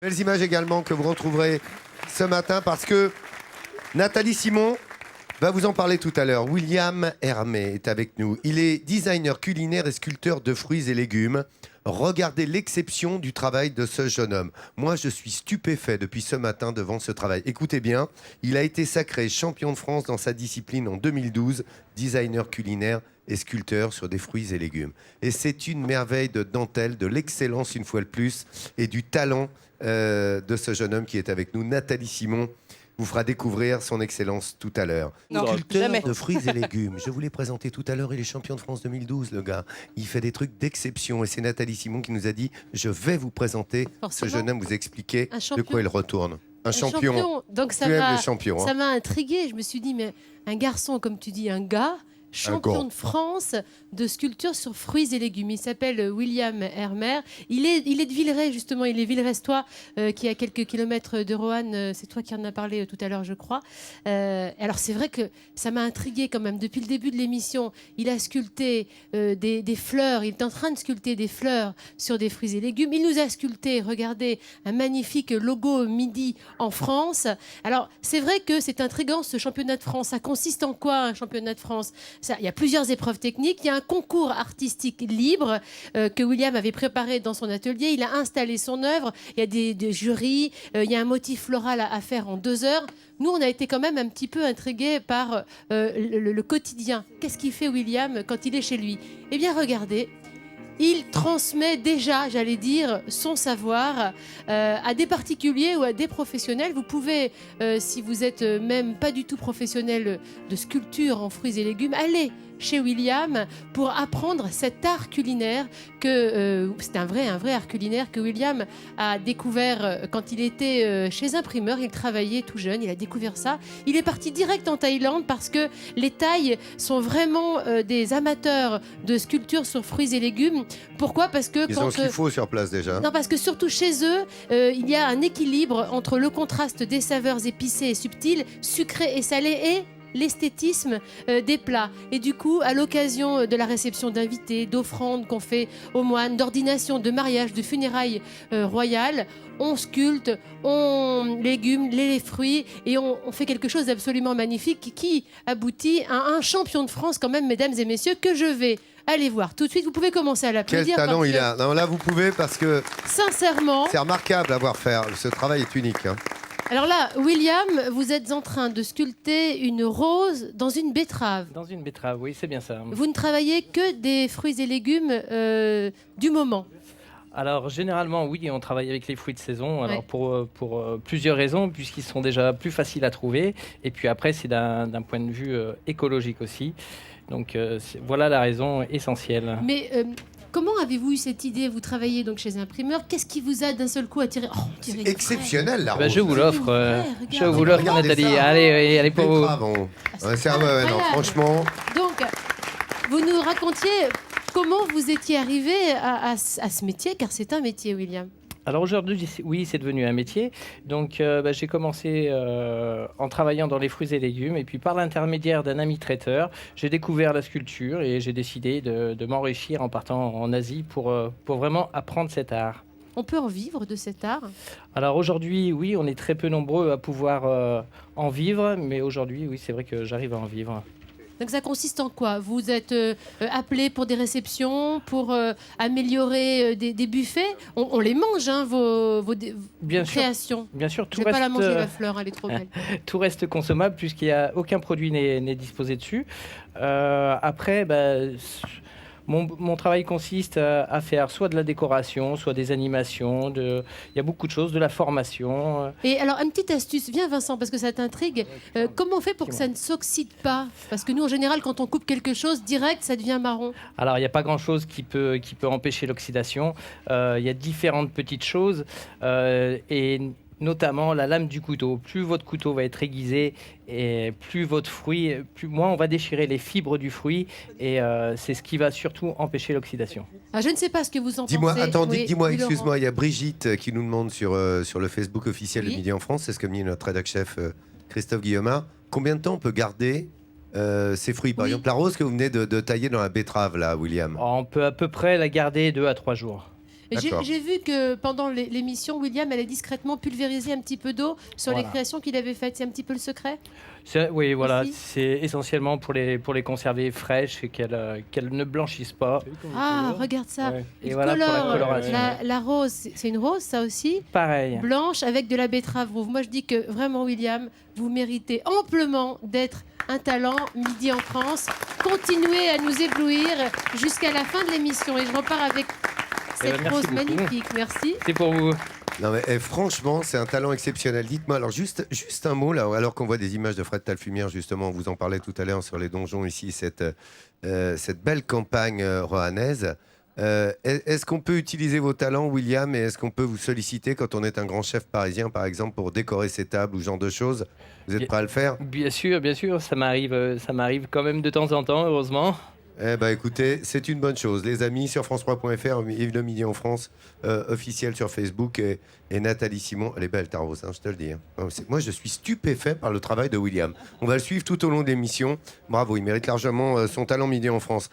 Belles images également que vous retrouverez ce matin parce que Nathalie Simon va vous en parler tout à l'heure. William Hermé est avec nous. Il est designer culinaire et sculpteur de fruits et légumes. Regardez l'exception du travail de ce jeune homme. Moi, je suis stupéfait depuis ce matin devant ce travail. Écoutez bien, il a été sacré champion de France dans sa discipline en 2012, designer culinaire et sculpteur sur des fruits et légumes. Et c'est une merveille de dentelle, de l'excellence une fois de plus, et du talent de ce jeune homme qui est avec nous. Nathalie Simon vous fera découvrir son excellence tout à l'heure. Sculpteur jamais. de fruits et légumes. Je vous l'ai présenté tout à l'heure, il est champion de France 2012, le gars. Il fait des trucs d'exception et c'est Nathalie Simon qui nous a dit « Je vais vous présenter Forcément. ce jeune homme, vous expliquer Un de champion. quoi il retourne. » Un champion. Donc ça Tu aimes m'a les champions, hein. ça m'a intriguée. Je me suis dit, mais un garçon, comme tu dis, un gars, champion de France de sculpture sur fruits et légumes. Il s'appelle William Hermé. Il est de Villeray, justement. Il est Villerestois, qui est à quelques kilomètres de Roanne. C'est toi qui en as parlé tout à l'heure, je crois. Alors, c'est vrai que ça m'a intriguée quand même. Depuis le début de l'émission, il a sculpté des fleurs. Il est en train de sculpter des fleurs sur des fruits et légumes. Il nous a sculpté, regardez, un magnifique logo Midi en France. Alors, c'est vrai que c'est intriguant, ce championnat de France. Ça consiste en quoi, un championnat de France ? Il y a plusieurs épreuves techniques. Il y a un concours artistique libre que William avait préparé dans son atelier. Il a installé son œuvre. Il y a des jurys. Il y a un motif floral à faire en 2 heures. Nous, on a été quand même un petit peu intrigués par le quotidien. Qu'est-ce qu'il fait, William, quand il est chez lui ? Eh bien, regardez. Il transmet déjà, j'allais dire, son savoir à des particuliers ou à des professionnels. Vous pouvez, si vous êtes même pas du tout professionnel de sculpture en fruits et légumes, aller chez William pour apprendre cet art culinaire que c'est un vrai art culinaire que William a découvert quand il était chez un primeur. Il travaillait tout jeune, il a découvert ça. Il est parti direct en Thaïlande parce que les Thaïs sont vraiment des amateurs de sculpture sur fruits et légumes. Pourquoi ? Parce que Ils ont ce qu'il faut sur place déjà. non, parce que surtout chez eux, il y a un équilibre entre le contraste des saveurs épicées et subtiles, sucrées et salées, et l'esthétisme des plats. Et du coup, à l'occasion de la réception d'invités, d'offrandes qu'on fait aux moines, d'ordination, de mariage, de funérailles royales, on sculpte, on légume, les fruits, et on fait quelque chose d'absolument magnifique qui aboutit à un champion de France quand même, mesdames et messieurs, que je vais aller voir tout de suite. Vous pouvez commencer à Quel l'applaudir. talent parce il que, a. Non, là, vous pouvez parce que sincèrement, c'est remarquable à voir faire. Ce travail est unique, hein. alors là, William, vous êtes en train de sculpter une rose dans une betterave. Dans une betterave, oui, c'est bien ça. Vous ne travaillez que des fruits et légumes du moment. Alors, généralement, oui, on travaille avec les fruits de saison. Alors, Ouais. pour plusieurs raisons, puisqu'ils sont déjà plus faciles à trouver. Et puis après, c'est d'un point de vue écologique aussi. Donc, voilà la raison essentielle. Mais comment avez-vous eu cette idée ? Vous travaillez donc chez un primeur. Qu'est-ce qui vous a d'un seul coup attiré ? Oh, on dirait une Exceptionnel, la Bah, rose. je vous l'offre. Ouais, Je vous l'offre, Regardez Nathalie. ça. Allez pour vous. Betterave, on- c'est Ouais, c'est un- ouais, non, incroyable. franchement. fraîche. Donc, vous nous racontiez comment vous étiez arrivé à ce métier, car c'est un métier, William. Alors aujourd'hui, oui, c'est devenu un métier. Donc j'ai commencé en travaillant dans les fruits et légumes. Et puis par l'intermédiaire d'un ami traiteur, j'ai découvert la sculpture et j'ai décidé de m'enrichir en partant en Asie pour vraiment apprendre cet art. On peut en vivre de cet art ? Alors aujourd'hui, oui, on est très peu nombreux à pouvoir en vivre. Mais aujourd'hui, oui, c'est vrai que j'arrive à en vivre. Donc ça consiste en quoi ? Vous êtes appelé pour des réceptions, pour améliorer des buffets ? On les mange, hein, vos Bien sûr. créations. Bien sûr, Je tout ne vais pas la reste, manger, la fleur, elle est trop belle. tout reste consommable puisqu'il n'y a aucun produit n'est disposé dessus. Après, mon travail consiste à faire soit de la décoration, soit des animations. Il y a beaucoup de choses, de la formation. Et alors, une petite astuce, viens Vincent, parce que ça t'intrigue. Comment on fait pour que ça ne s'oxyde pas ? Parce que nous, en général, quand on coupe quelque chose, direct, ça devient marron. Alors, il n'y a pas grand-chose qui peut empêcher l'oxydation. Il y a différentes petites choses. Et notamment la lame du couteau. Plus votre couteau va être aiguisé et plus votre fruit, moins on va déchirer les fibres du fruit et c'est ce qui va surtout empêcher l'oxydation. Ah, je ne sais pas ce que vous en Dis-moi, pensez. attends, Oui, dis-moi, oui, Laurent. excuse-moi, il y a Brigitte qui nous demande sur le Facebook officiel Oui. de Midi en France, c'est ce que me dit notre rédac-chef Christophe Guillaumard. Combien de temps on peut garder ces fruits ? Par Oui. exemple, la rose que vous venez de tailler dans la betterave, là, William. On peut à peu près la garder 2 à 3 jours. D'accord. J'ai vu que pendant l'émission, William allait discrètement pulvériser un petit peu d'eau sur les Voilà. créations qu'il avait faites. C'est un petit peu le secret. Oui, voilà, Aussi. c'est essentiellement pour les conserver fraîches et qu'elles ne blanchissent pas. Ah, regarde ça. Ouais. Il Et voilà pour la colore. coloration. La rose, c'est une rose, ça aussi. Pareil. Blanche avec de la betterave rouge. Moi, je dis que vraiment, William, vous méritez amplement d'être un talent Midi en France. Continuez à nous éblouir jusqu'à la fin de l'émission. Et je repars avec cette merci rose beaucoup. magnifique. Merci. C'est pour vous. Non mais franchement, c'est un talent exceptionnel. Dites-moi alors juste un mot là, alors qu'on voit des images de Fred Talfumière justement, on vous en parlait tout à l'heure sur les donjons ici, cette belle campagne roannaise. Est-ce qu'on peut utiliser vos talents, William, et est-ce qu'on peut vous solliciter quand on est un grand chef parisien, par exemple, pour décorer ses tables ou ce genre de choses? Vous êtes prêt à le faire? Bien sûr, ça m'arrive quand même de temps en temps, heureusement. Eh ben écoutez, c'est une bonne chose. Les amis, sur France3.fr, Yves Le Midi en France, officiel sur Facebook, et Nathalie Simon, elle est belle ta rose, hein, je te le dis. Hein. Moi, je suis stupéfait par le travail de William. On va le suivre tout au long de l'émission. Bravo, il mérite largement son talent Midi en France.